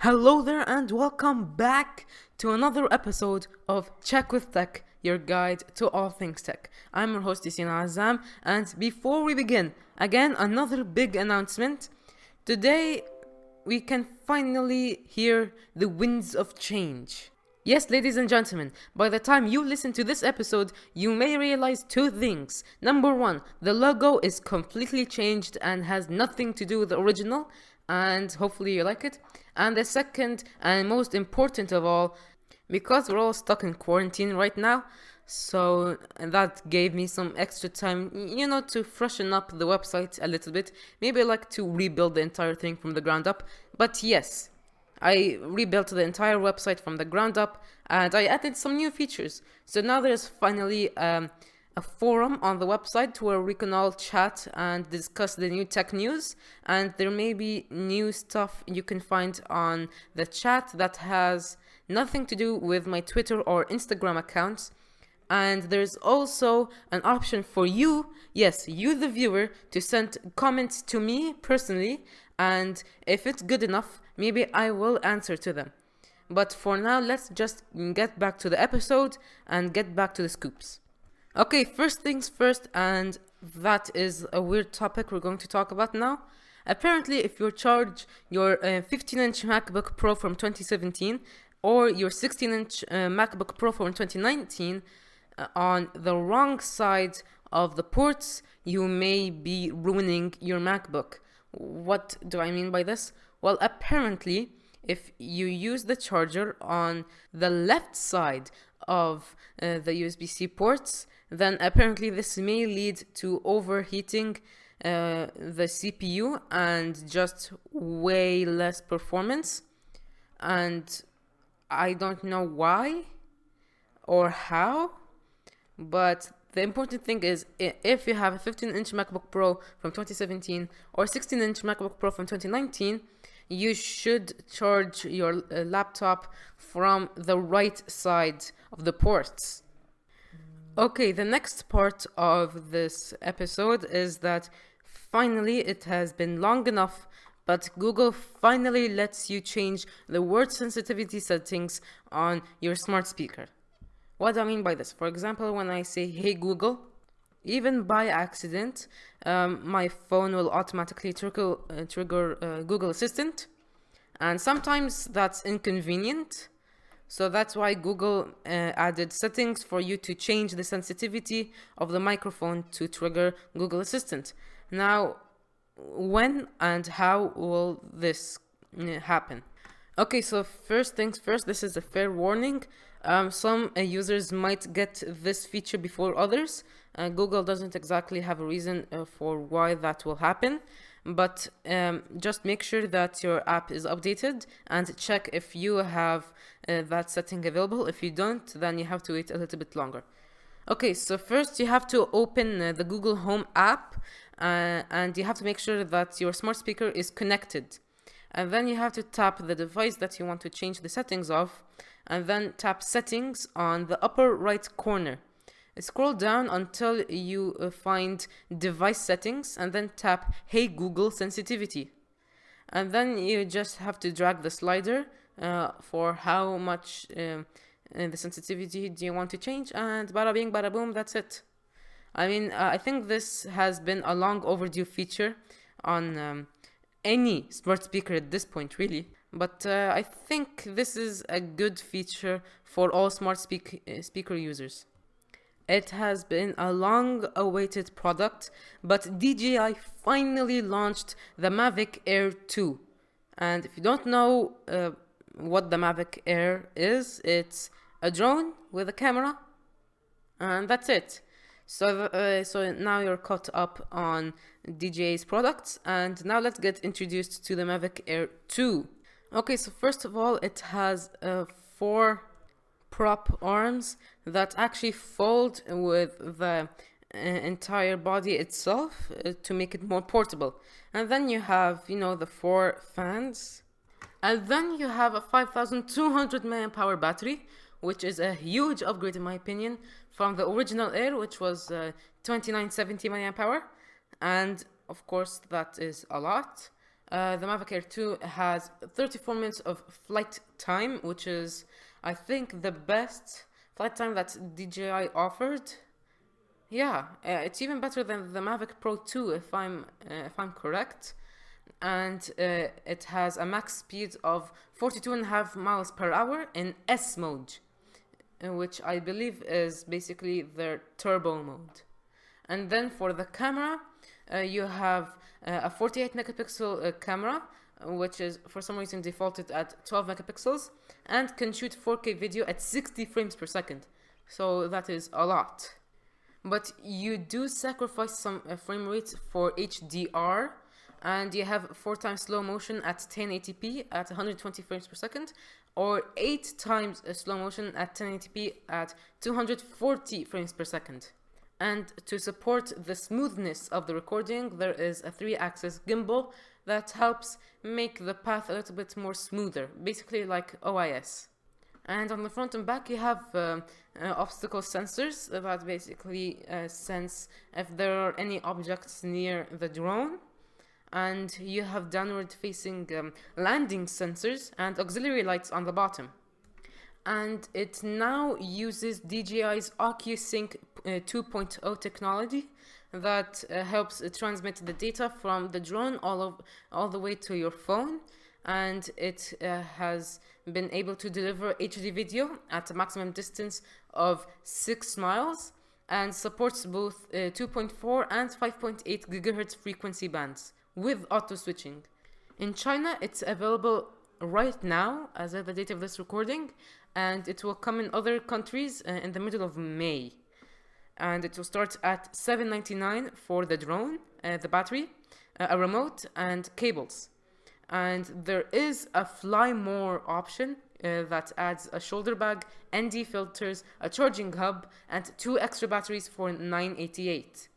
Hello there and welcome back to another episode of Check with Tech, your guide to all things tech. I'm your host Yaseen Azzam, and before we begin, again another big announcement. Today we can finally hear the winds of change. Yes, ladies and gentlemen, by the time you listen to this episode, you may realize two things. Number one, the logo is completely changed and has nothing to do with the original, and hopefully you like it. And the second and most important of all, because we're all stuck in quarantine right now, so that gave me some extra time, to freshen up the website a little bit. Maybe I like to rebuild the entire thing from the ground up. But yes, I rebuilt the entire website from the ground up and I added some new features. So now there's finally a forum on the website where we can all chat and discuss the new tech news, and there may be new stuff you can find on the chat that has nothing to do with my Twitter or Instagram accounts. And there's also an option for you, yes, you the viewer, to send comments to me personally, and if it's good enough, maybe I will answer to them. But for now, let's just get back to the episode and get back to the scoops. Okay, first things first, and that is a weird topic we're going to talk about now. Apparently, if you charge your 15-inch MacBook Pro from 2017 or your 16-inch MacBook Pro from 2019 on the wrong side of the ports, you may be ruining your MacBook. What do I mean by this? Well, apparently, if you use the charger on the left side of the USB-C ports, then apparently this may lead to overheating the CPU and just way less performance. And I don't know why or how, but the important thing is, if you have a 15-inch MacBook Pro from 2017 or 16-inch MacBook Pro from 2019, you should charge your laptop from the right side of the ports. Okay, the next part of this episode is that finally it has been long enough, but Google finally lets you change the word sensitivity settings on your smart speaker. What do I mean by this? For example, when I say, "Hey Google," even by accident, my phone will automatically trigger Google Assistant, and sometimes that's inconvenient. So that's why Google added settings for you to change the sensitivity of the microphone to trigger Google Assistant. Now, when and how will this happen? Okay, so first things first, this is a fair warning. Some users might get this feature before others. Google doesn't exactly have a reason for why that will happen. But just make sure that your app is updated and check if you have that setting available. If you don't, then you have to wait a little bit longer. Okay, so first you have to open the Google Home app and you have to make sure that your smart speaker is connected. And then you have to tap the device that you want to change the settings of, and then tap Settings on the upper right corner. Scroll down until you find Device Settings and then tap Hey Google Sensitivity. And then you just have to drag the slider for how much the sensitivity do you want to change, and bada bing, bada boom, that's it. I mean, I think this has been a long overdue feature on any smart speaker at this point, really. But I think this is a good feature for all smart speaker users. It has been a long-awaited product, but DJI finally launched the Mavic Air 2. And if you don't know what the Mavic Air is, it's a drone with a camera, and that's it. So now you're caught up on DJI's products, and now let's get introduced to the Mavic Air 2. Okay, so first of all, it has 4 prop arms that actually fold with the entire body itself to make it more portable. And then you have, the 4 fans. And then you have a 5200 mAh battery, which is a huge upgrade in my opinion from the original Air, which was 2970 mAh. And of course, that is a lot. The Mavic Air 2 has 34 minutes of flight time, which is, I think, the best flight time that DJI offered. Yeah, it's even better than the Mavic Pro 2 if I'm correct. And it has a max speed of 42.5 miles per hour in S mode, which I believe is basically their turbo mode. And then for the camera, you have a 48 megapixel camera, which is for some reason defaulted at 12 megapixels, and can shoot 4K video at 60 frames per second. So that is a lot. But you do sacrifice some frame rates for HDR, and you have 4 times slow motion at 1080p at 120 frames per second, or 8 times slow motion at 1080p at 240 frames per second. And to support the smoothness of the recording, there is a 3-axis gimbal that helps make the path a little bit more smoother, basically like OIS. And on the front and back you have obstacle sensors that basically sense if there are any objects near the drone. And you have downward facing landing sensors and auxiliary lights on the bottom. And it now uses DJI's OcuSync 2.0 technology that helps transmit the data from the drone all the way to your phone, and it has been able to deliver HD video at a maximum distance of 6 miles and supports both 2.4 and 5.8 gigahertz frequency bands with auto switching. In China, it's available right now as of the date of this recording, and it will come in other countries in the middle of May. And it will start at $7.99 for the drone, the battery, a remote, and cables. And there is a Fly More option that adds a shoulder bag, ND filters, a charging hub, and 2 extra batteries for $9.88,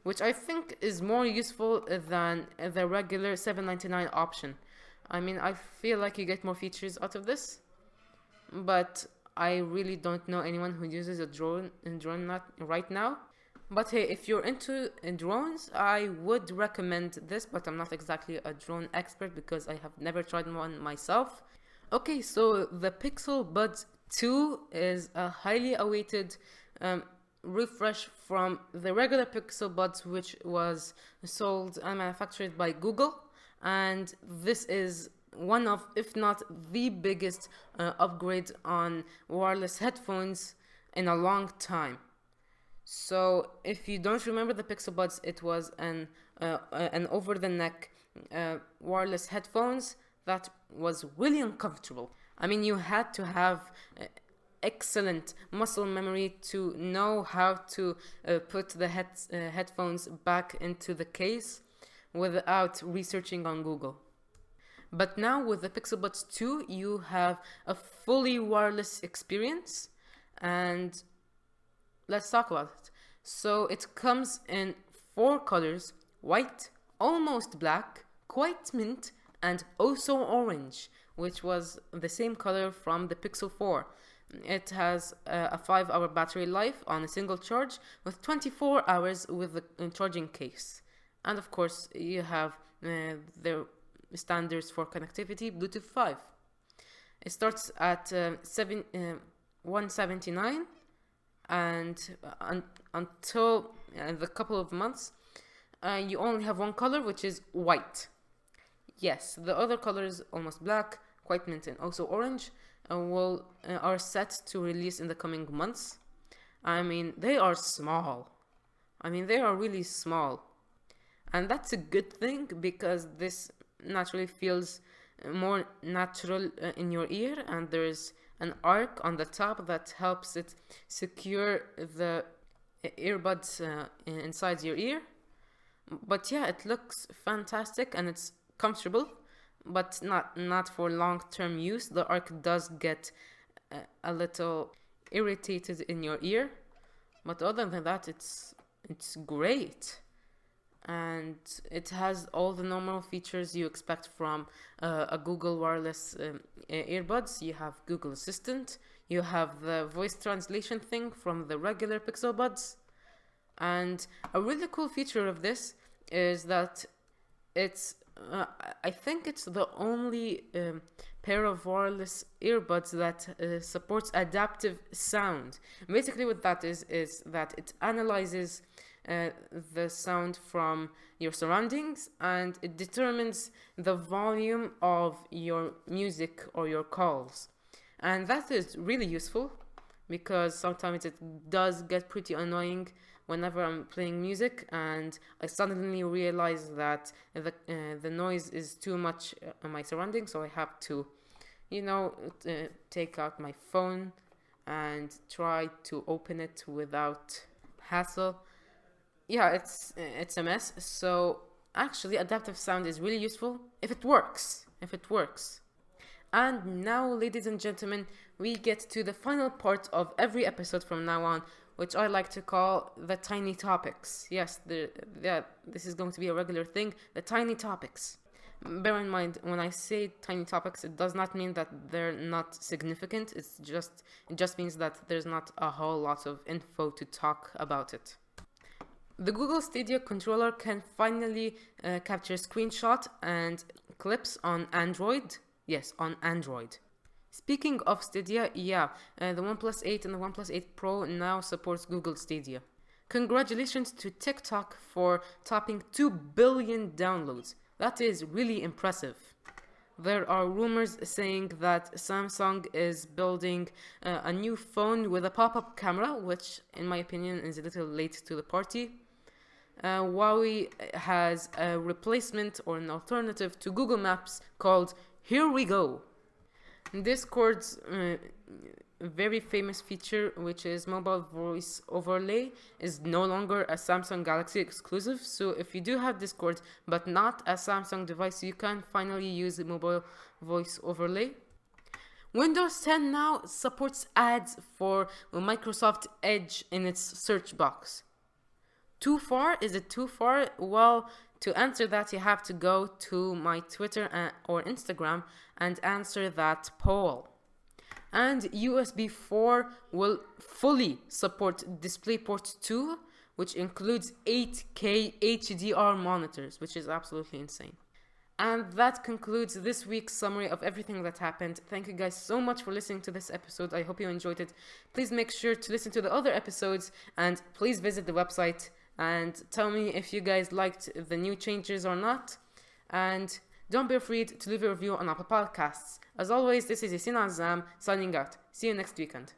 which I think is more useful than the regular $7.99 option. I mean, I feel like you get more features out of this, but I really don't know anyone who uses a drone right now. But hey, if you're into drones, I would recommend this, but I'm not exactly a drone expert because I have never tried one myself. Okay, so the Pixel Buds 2 is a highly awaited refresh from the regular Pixel Buds, which was sold and manufactured by Google. And this is one of, if not the biggest upgrade on wireless headphones in a long time. So if you don't remember the Pixel Buds, it was an over-the-neck wireless headphones that was really uncomfortable. I mean, you had to have excellent muscle memory to know how to put the headphones back into the case without researching on Google. But now with the Pixel Buds 2, you have a fully wireless experience, and let's talk about it. So it comes in 4 colors: white, almost black, quite mint, and also orange, which was the same color from the Pixel 4. It has a 5-hour battery life on a single charge with 24 hours with the charging case. And of course, you have the standards for connectivity, Bluetooth 5. It starts at $179, and until the couple of months, you only have one color, which is white. Yes, the other colors, almost black, quite mint, and also orange, are set to release in the coming months. I mean, they are small. I mean, they are really small. And that's a good thing, because this naturally feels more natural in your ear, and there's an arc on the top that helps it secure the earbuds inside your ear. But yeah, it looks fantastic and it's comfortable, but not for long-term use. The arc does get a little irritated in your ear, but other than that, it's great. And it has all the normal features you expect from a Google wireless earbuds. You have Google Assistant, you have the voice translation thing from the regular Pixel Buds, and a really cool feature of this is that it's I think it's the only pair of wireless earbuds that supports adaptive sound. Basically, what that is that it analyzes the sound from your surroundings, and it determines the volume of your music or your calls. And that is really useful because sometimes it does get pretty annoying whenever I'm playing music and I suddenly realize that the noise is too much on my surroundings, so I have to, take out my phone and try to open it without hassle. Yeah, it's a mess. So actually, adaptive sound is really useful if it works. And now, ladies and gentlemen, we get to the final part of every episode from now on, which I like to call the tiny topics. Yes, this is going to be a regular thing, the tiny topics. Bear in mind, when I say tiny topics, it does not mean that they're not significant. It just means that there's not a whole lot of info to talk about it. The Google Stadia controller can finally capture screenshot and clips on Android. Yes, on Android. Speaking of Stadia, the OnePlus 8 and the OnePlus 8 Pro now supports Google Stadia. Congratulations to TikTok for topping 2 billion downloads. That is really impressive. There are rumors saying that Samsung is building a new phone with a pop-up camera, which in my opinion is a little late to the party. Huawei has a replacement or an alternative to Google Maps called HERE WeGo. Discord's very famous feature, which is mobile voice overlay, is no longer a Samsung Galaxy exclusive. So if you do have Discord but not a Samsung device, you can finally use the mobile voice overlay. Windows 10 now supports ads for Microsoft Edge in its search box. Too far? Is it too far? Well, to answer that, you have to go to my Twitter or Instagram and answer that poll. And USB 4 will fully support DisplayPort 2, which includes 8K HDR monitors, which is absolutely insane. And that concludes this week's summary of everything that happened. Thank you guys so much for listening to this episode. I hope you enjoyed it. Please make sure to listen to the other episodes, and please visit the website and tell me if you guys liked the new changes or not. And don't be afraid to leave a review on Apple Podcasts. As always, this is Yaseen Azzam signing out. See you next weekend.